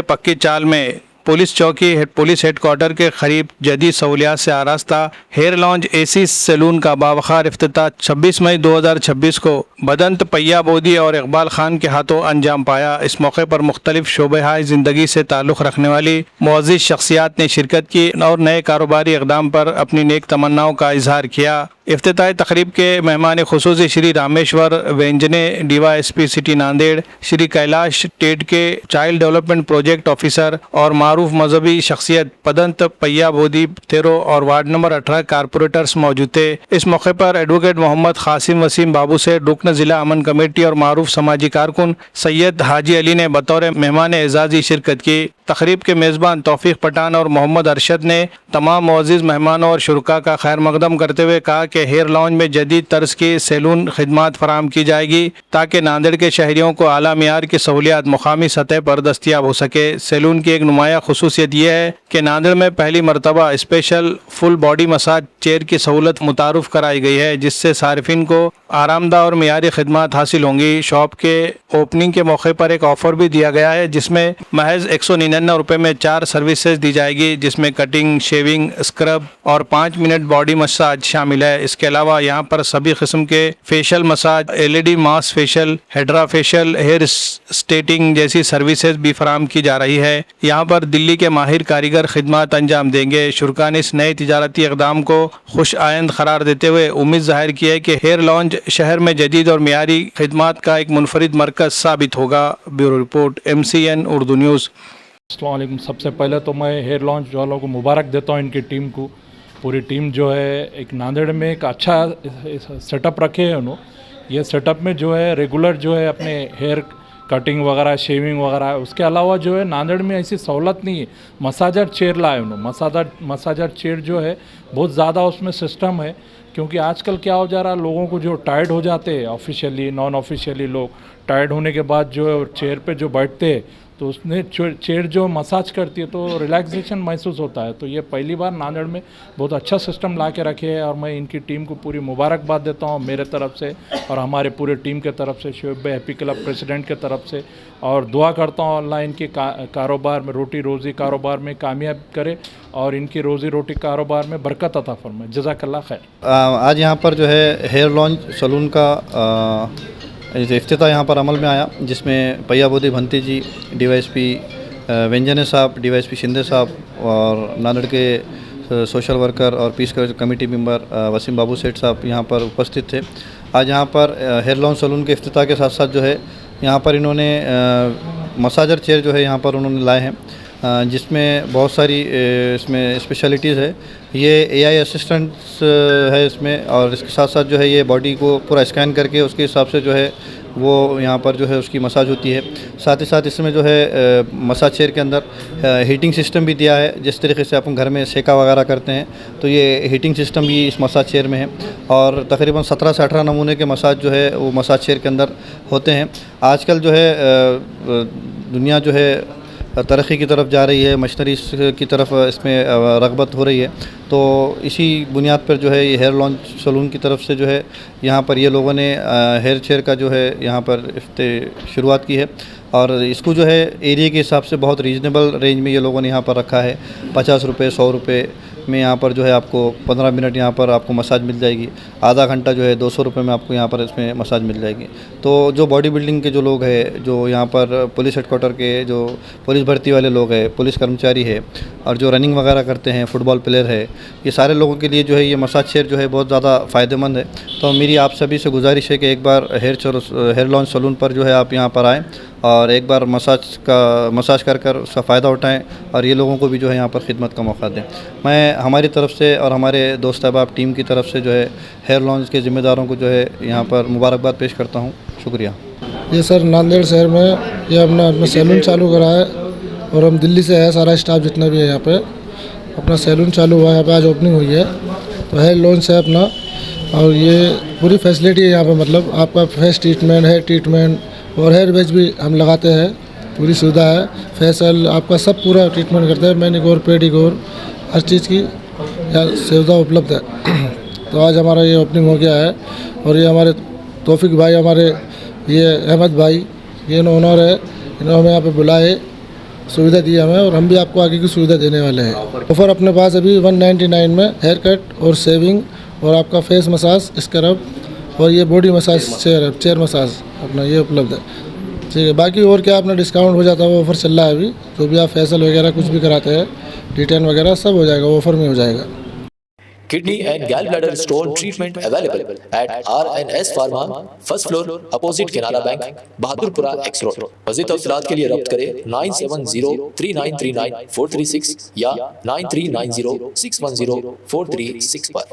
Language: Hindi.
पक्की चाल में पुलिस चौकी पुलिस हेडक्वार्टर के करीब जदीद सहूलियात से आरास्ता हेयर लॉन्ज एसी सैलून का बावखार इफ्तिताह 26 मई 2026 को बदंत पैया बोदी और इकबाल खान के हाथों अंजाम पाया। इस मौके पर मुख्तलिफ शोबे ज़िंदगी से ताल्लुक़ रखने वाली मुअज़्ज़िज़ शख्सियात ने शिरकत की और नए कारोबारी इक़दाम पर अपनी नेक तमन्नाओं का इजहार किया। इफ्तिताही तकरीब के मेहमान खुसूसी श्री रामेश्वर वेंजने DYSP सिटी नांदेड़, श्री कैलाश टेड के चाइल्ड डेवलपमेंट प्रोजेक्ट ऑफिसर और मारूफ मजहबी शख्सियत पदंत पैया बोदी 13 और वार्ड नंबर 18 कारपोरेटर्स मौजूद थे। इस मौके पर एडवोकेट मोहम्मद कासिम वसीम बाबू से रुकन जिला अमन कमेटी और मारूफ समाजी कारकुन सैयद हाजी अली ने बतौर मेहमान एजाजी शिरकत की। तकरीब के मेज़बान तौफीक पठान और मोहम्मद अरशद ने तमाम मुअज़्ज़िज़ मेहमानों और शुरका का खैर मकदम करते हुए कहा कि हेयर लॉन्ज में जदीद तर्ज की सैलून खिदमात फराम की जाएगी ताकि नांदेड़ के शहरियों को आला मियार की सहूलियात मुकामी सतह पर दस्तियाब हो सके। सैलून की एक नुमाया खुसूसियत यह है कि नांदेड़ में पहली मरतबा special full body massage chair की सहूलत मुतारुफ कराई गई है, जिससे सारिफिन को आरामदा और मियारी खिदमात हासिल होंगी। शॉप के ओपनिंग के मौके पर एक ऑफर भी दिया गया है जिसमें महज 199 रुपये में 4 सर्विसेज दी जाएगी, जिसमें कटिंग, शेविंग, स्क्रब और 5 मिनट बॉडी मसाज शामिल है। इसके अलावा यहाँ पर सभी किस्म के facial massage, LED mask facial, hydra facial, hair straightening जैसी सर्विसेज भी फराम की जा रही है। यहाँ पर दिल्ली के माहिर कारीगर खिदमत अंजाम देंगे। शुरका ने इस नए तिजारती इक़दाम को खुश आइंद करार देते हुए उम्मीद जाहिर की है कि हेयर लॉन्ज शहर में जदीद और मियारी खिदमत का एक मुनफरिद मरकज़ साबित होगा। Bureau report MCN Urdu news. अस्सलाम वालेकुम। सबसे पहले तो मैं हेयर लॉन्च वालों को मुबारक देता हूँ, इनकी टीम को। पूरी टीम जो है एक नांदेड़ में एक अच्छा सेटअप रखे हैं उन्होंने। ये सेटअप में जो है रेगुलर जो है अपने हेयर कटिंग वगैरह, शेविंग वगैरह, उसके अलावा जो है नांदेड़ में ऐसी सहूलत नहीं है। मसाजर चेयर लाए उन्होंने। मसाजर चेयर जो है बहुत ज़्यादा उसमें सिस्टम है, क्योंकि आजकल क्या हो जा रहा है, लोगों को जो टायर्ड हो जाते हैं, ऑफिशियली नॉन ऑफिशियली लोग टायर्ड होने के बाद जो है चेयर पे जो बैठते हैं तो उसने चेयर जो मसाज करती है तो रिलैक्सेशन महसूस होता है। तो ये पहली बार नांदेड़ में बहुत अच्छा सिस्टम ला के रखे हैं और मैं इनकी टीम को पूरी मुबारकबाद देता हूँ मेरे तरफ से और हमारे पूरे टीम के तरफ से, शोएब भाई हैप्पी क्लब प्रेसिडेंट के तरफ से। और दुआ करता हूँ अल्लाह इनके कारोबार में, रोटी रोज़ी कारोबार में कामयाब करे और इनकी रोज़ी रोटी कारोबार में बरकत अता फरमाए। जज़ाकल्लाह खैर। आज यहाँ पर जो है हेयर लॉन्च सैलून का इफ्तिताह यहाँ पर अमल में आया, जिसमें पैया बोदी भंती जी, DYSP वेंजने साहब, DYSP शिंदे साहब और नांदेड़ के सोशल वर्कर और पीस कमेटी मेंबर वसीम बाबू सेठ साहब यहाँ पर उपस्थित थे। आज यहाँ पर हेयर लॉन्च सैलून के इफ्तिताह के साथ साथ जो है यहाँ पर इन्होंने मसाजर चेयर जो है यहाँ पर उन्होंने लाए हैं, जिसमें बहुत सारी इसमें स्पेशलिटीज़ है। ये AI असिस्टेंट्स है इसमें, और इसके साथ साथ जो है ये बॉडी को पूरा स्कैन करके उसके हिसाब से जो है वो यहाँ पर जो है उसकी मसाज होती है। साथ ही साथ इसमें जो है मसाज चेयर के अंदर हीटिंग सिस्टम भी दिया है। जिस तरीके से अपन घर में सेका वगैरह करते हैं तो ये हीटिंग सिस्टम भी इस मसाज चेयर में है, और तकरीबन 17 से 18 नमूने के मसाज जो है वो मसाज चेयर के अंदर होते हैं। आजकल जो है दुनिया जो है तरक्की की तरफ जा रही है, मशीनरीज की तरफ इसमें रग़बत हो रही है, तो इसी बुनियाद पर जो है ये हेयर लॉन्च सैलून की तरफ से जो है यहाँ पर ये लोगों ने हेयर चेयर का जो है यहाँ पर शुरुआत की है। और इसको जो है एरिया के हिसाब से बहुत रीज़नेबल रेंज में ये लोगों ने यहाँ पर रखा है। 50 रुपये, 100 रुपये में यहाँ पर जो है आपको 15 मिनट यहाँ पर आपको मसाज मिल जाएगी। आधा घंटा जो है 200 रुपये में आपको यहाँ पर इसमें मसाज मिल जाएगी। तो जो बॉडी बिल्डिंग के जो लोग हैं, जो यहाँ पर पुलिस हेडक्वार्टर के जो पुलिस भर्ती वाले लोग हैं, पुलिस कर्मचारी है, और जो रनिंग वगैरह करते हैं, फुटबॉल प्लेयर है, ये सारे लोगों के लिए जो है ये मसाज चेयर जो है बहुत ज़्यादा फ़ायदेमंद है। तो मेरी आप सभी से गुजारिश है कि एक बार हेयर लॉन्च सैलून पर जो है आप यहाँ पर आएँ और एक बार मसाज कर उसका फ़ायदा उठाएं और ये लोगों को भी जो है यहाँ पर खिदमत का मौका दें। मैं हमारी तरफ से और हमारे दोस्त अहबाब टीम की तरफ से जो है हेयर लॉन्च के ज़िम्मेदारों को जो है यहाँ पर मुबारकबाद पेश करता हूँ। शुक्रिया। ये सर नांदेड़ शहर में ये अपना सैलून चालू करा है और हम दिल्ली से है, सारा स्टाफ जितना भी है यहाँ पे अपना सैलून चालू हुआ है। यहाँ पे आज ओपनिंग हुई है, तो हेयर लॉन्च है अपना, और ये पूरी फैसिलिटी है यहाँ पे, मतलब आपका फेस ट्रीटमेंट, हेयर ट्रीटमेंट और हेयर बैच भी हम लगाते हैं, पूरी सुविधा है। फेशियल आपका सब पूरा ट्रीटमेंट करते हैं, मैनिक्योर, पेडिक्योर, हर चीज़ की यहाँ सुविधा उपलब्ध है। तो आज हमारा ये ओपनिंग हो गया है और ये हमारे तौफीक भाई, हमारे ये अहमद भाई, ये ओनर है, इन्होंने हमें यहाँ पे बुलाए सुविधा दी हमें, और हम भी आपको आगे की सुविधा देने वाले हैं। ऑफ़र अपने पास अभी 199 में हेयर कट और शेविंग और आपका फेस मसाज, स्क्रब और ये बॉडी मसाज, चेयर मसाज अपना ये उपलब्ध है। ठीक है, बाकी और क्या अपना डिस्काउंट हो जाता है, वो ऑफ़र चल रहा है अभी। जो भी आप फेशियल वगैरह कुछ भी कराते हैं, डिटेन वगैरह सब हो जाएगा, ऑफ़र में हो जाएगा। Kidney and gallbladder stone treatment available at RNS Pharma, first floor, opposite Canara Bank, Bahadurpura X Road। मज़ीद तफ़सीलात के लिए रब्त करें 9703939436 या 9390610436 पर।